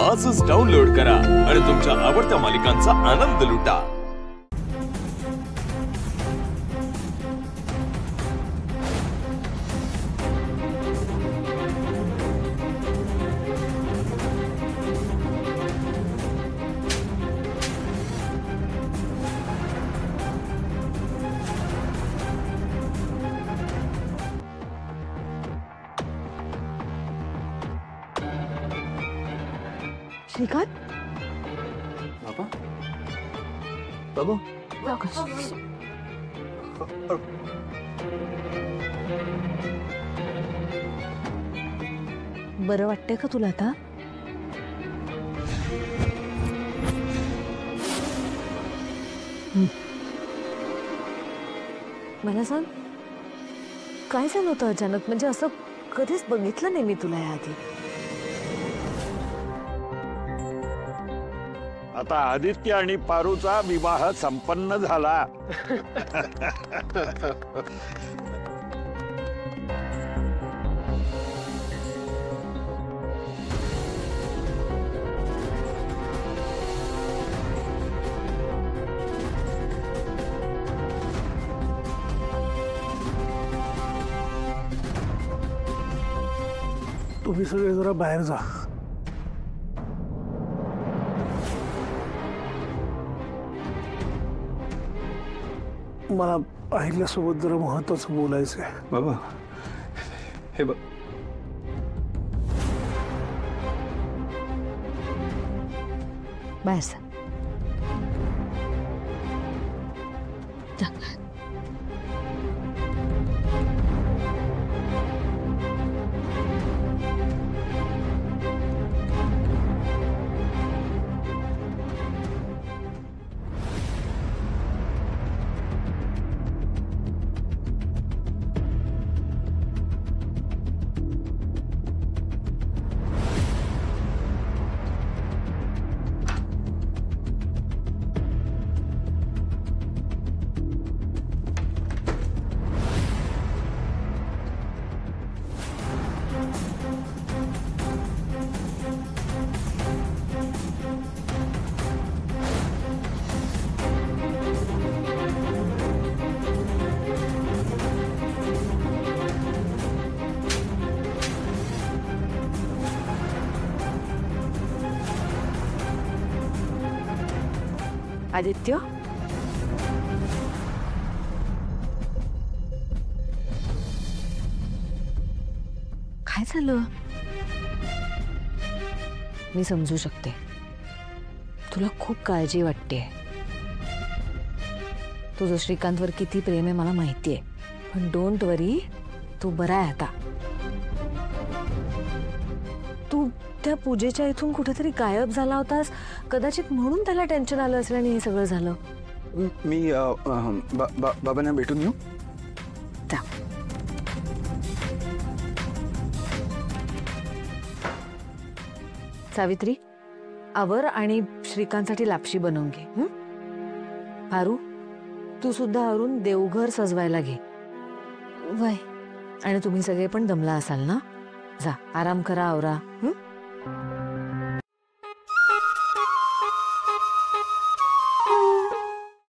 आजच डाउनलोड करा आणि तुमच्या आवडत्या मालिकांचा आनंद लुटा। श्रीकांत बाबा बाबा बरं वाटतंय का तुला आता? मला सांग, काय झालं होतं अचानक? म्हणजे असं कधीच बघितलं नाही मी तुला याआधी। आता आदित्य आणि पारूचा विवाह संपन्न झाला। तुम्ही सगळे जरा बाहेर जा। मला अहिल्यासोबत जरा महत्त्वाचं बोलायचं आहे। बाबा हे बघ, बाहेर जा। जा। आदित्य, काय झालं? मी समजू शकते, तुला खूप काळजी वाटते। तुझं श्रीकांतवर किती प्रेम आहे मला माहिती आहे, पण डोंट वरी, तू बरा आहे आता। तू त्या पूजेच्या इथून कुठेतरी गायब झाला होतास, कदाचित म्हणून त्याला टेन्शन आलं असेल आणि हे सगळं झालं। मी बाबांना भेटून येऊ? जा। सावित्री, आवर आणि श्रीकांतसाठी लापशी बनवून घे। पारू, तू सुद्धा आवरून देवघर सजवायला घे। वय, आणि तुम्ही सगळे पण दमला असाल ना, जा आराम करा, आवरा।